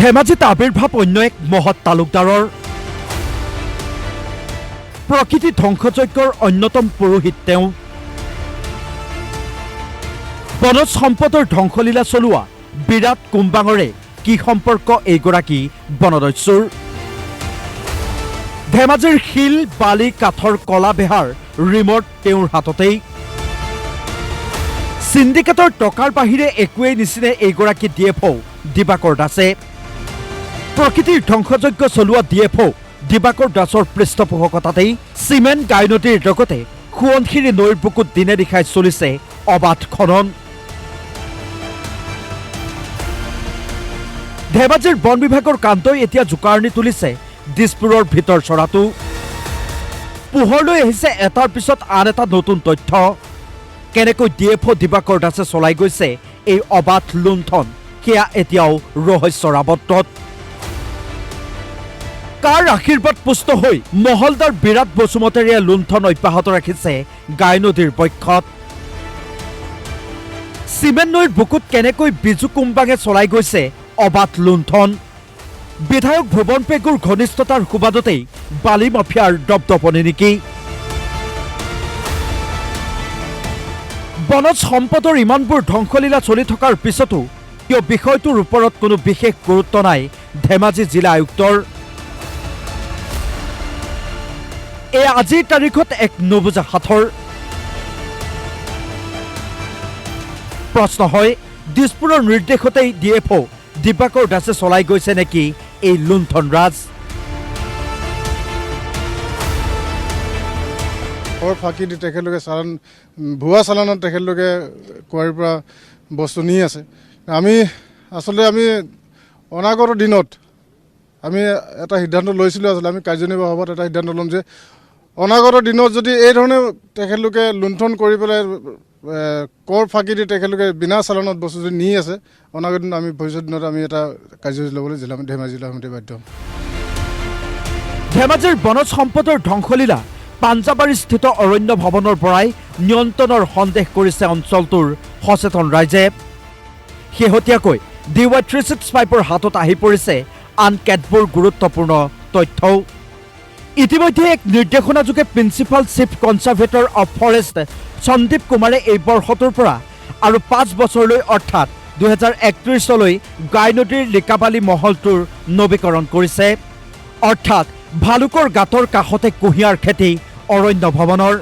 ধেমাজিত আবিৰ্ভাৱ অন্য এক মহৎ তালুকদাৰৰ প্ৰকৃতি ধ্বংসযজ্ঞৰ অন্যতম পুৰোহিত তেওঁ বনজ সম্পদৰ ধ্বংসলীলা চলোৱা বিৰাট কুম্বাঙৰে কি সম্পৰ্ক এইগৰাকী বনদস্যুৰ ধেমাজিৰ শিল বালি কাঠৰ কলা বেহাৰ ৰিমট তেওঁৰ হাততেই সিন্ডিকেটৰ টকাৰ বাহিৰে একোৱেই নিচিনে এইগৰাকী ডিএফঅ দিবাকৰ দাসে প্ৰকৃতিৰ ধ্বংসযজ্ঞ চলোৱা ডিএফঅ দিবাকৰ দাসৰ পৃষ্ঠপোষকতাতেই চিমেণ্ট গাই নদীৰ লগতে সোৱণশিৰি নৈৰ বুকুত দিনে নিশাই চলিছে অবাধ খনন ধেমাজিৰ বন বিভাগৰ কান্তই এতিয়া জোকাৰণি তুলিছে দিছপুৰৰ ভিতৰ চৰাটো পোহৰলৈ আহিছে এটাৰ পিছত আন এটা নতুন তথ্য কেনেকৈ ডিএফঅ দিবাকৰ দাসে চলাই গৈছে এই অবাধ লুণ্ঠন সেয়া এতিয়াও ৰহস্যৰ আবদ্ধত কাৰ আশীৰ্বাদ পুষ্ট হৈ মহলদাৰ বিৰাট বসুমতাৰীয়ে লুণ্ঠন অব্যাহত ৰাখিছে গাই নদীৰ বক্ষত চিমেণ্ট নৈৰ বুকুত কেনেকৈ বিজু কুম্বাঙে চলাই গৈছে অবাধ লুণ্ঠন বিধায়ক ভুৱন পেগুৰ ঘনিষ্ঠতাৰ সুবাদতেই বালি মাফিয়াৰ দপদপনি নেকি বনজ সম্পদৰ ইমানবোৰ ধ্বংসলীলা চলি থকাৰ পিছতো কিয় বিষয়টোৰ ওপৰত কোনো বিশেষ গুৰুত্ব নাই ধেমাজি জিলা আয়ুক্তৰ আজিৰ তাৰিখত এক নুবুজা সাঁথৰ প্ৰশ্ন হয় দিছপুৰৰ নিৰ্দেশতেই ডিএফঅ দিবাকৰ দাসে চলাই গৈছে নেকি এই লুণ্ঠন ৰাজ ফাঁকি দি তেখেতলোকে চালান ভুৱা চালানত তেখেতলোকে কুঁৱাৰীৰ পৰা বস্তু নি আছে আমি অনাগত দিনত আমি এটা সিদ্ধান্ত লৈছিলোঁ আচলতে আমি কাৰ্যনিৰ্বাহী সভাত এটা সিদ্ধান্ত ল'ম যে অনাগত দিনত যদি এই ধৰণে তেখেতলোকে লুণ্ঠন কৰি পেলাই কৰ ফাঁকি দি তেখেতলোকে বিনা চালানত বস্তু যদি নি আছে অনাগত দিনত আমি ভৱিষ্যত দিনত আমি এটা কাৰ্যসূচী ল'বলৈ ধেমাজি জিলা সমিতি বাধ্য হ'ম ধেমাজিৰ বনজ সম্পদৰ ধ্বংসলীলা পাঞ্জাবাৰীস্থিত অৰণ্য ভৱনৰ পৰাই নিয়ন্ত্ৰণৰ সন্দেহ কৰিছে অঞ্চলটোৰ সচেতন ৰাইজে শেহতীয়াকৈ DY365ৰ হাতত আহি পৰিছে আন কেতবোৰ গুৰুত্বপূৰ্ণ তথ্যও ইতিমধ্যে এক নিৰ্দেশনাযোগে principal chief conservator of forest Sandeep কুমাৰে এই বৰ্ষটোৰ পৰা আৰু 5 বছৰলৈ অৰ্থাৎ 2031লৈ গাই নদীৰ লিকাবালি মহলটোৰ নৱীকৰণ কৰিছে অৰ্থাৎ ভালুকৰ গাঁতৰ কাষতে কুঁহিয়াৰ খেতি অৰণ্য ভৱনৰ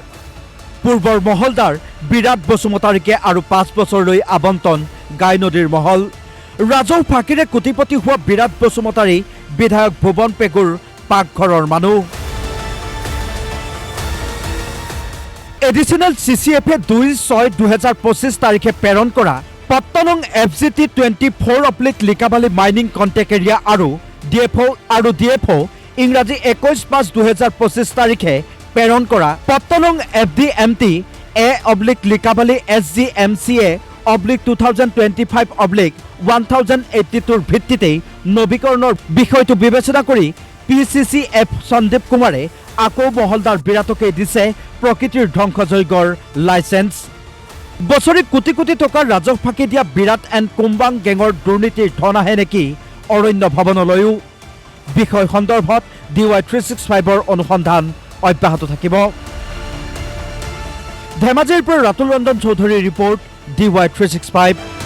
পূৰ্বৰ মহলদাৰ বিৰাট বসুমতাৰীকে আৰু 5 বছৰলৈ আবণ্টন গাই নদীৰ মহল ৰাজহ ফাঁকিৰে কোটিপতি হোৱা বিৰাট বসুমতাৰী বিধায়ক ভুৱন পেগুৰ পাকঘৰৰ মানুহ এডিচনেল CCFে 2/6/2025 তাৰিখে প্ৰেৰণ কৰা পত্তনং FGT 24/ Likabali mining contact area আৰু ডিএফঅ ইংৰাজী 21/5/2025 তাৰিখে প্ৰেৰণ কৰা পত্তনং FDMT A/লিকাবালি SGMCA/2025/1082ৰ ভিত্তিতেই নৱীকৰণৰ বিষয়টো বিবেচনা কৰি PCCF সন্দীপ কুমাৰে আকৌ মহলদাৰ বিৰাটকে দিছে প্ৰকৃতিৰ ধ্বংসযজ্ঞৰ লাইচেন্স বছৰি কোটি কোটি টকাৰ ৰাজহ ফাঁকি দিয়া বিৰাট এণ্ড কুম্বাং গেঙৰ দুৰ্নীতিৰ ধন আহে নেকি অৰণ্য ভৱনলৈও বিষয় সন্দৰ্ভত DY365ৰ অনুসন্ধান অব্যাহত থাকিব ধেমাজিৰ পৰা ৰাতুল ৰঞ্জন চৌধুৰীৰ ৰিপৰ্ট DY365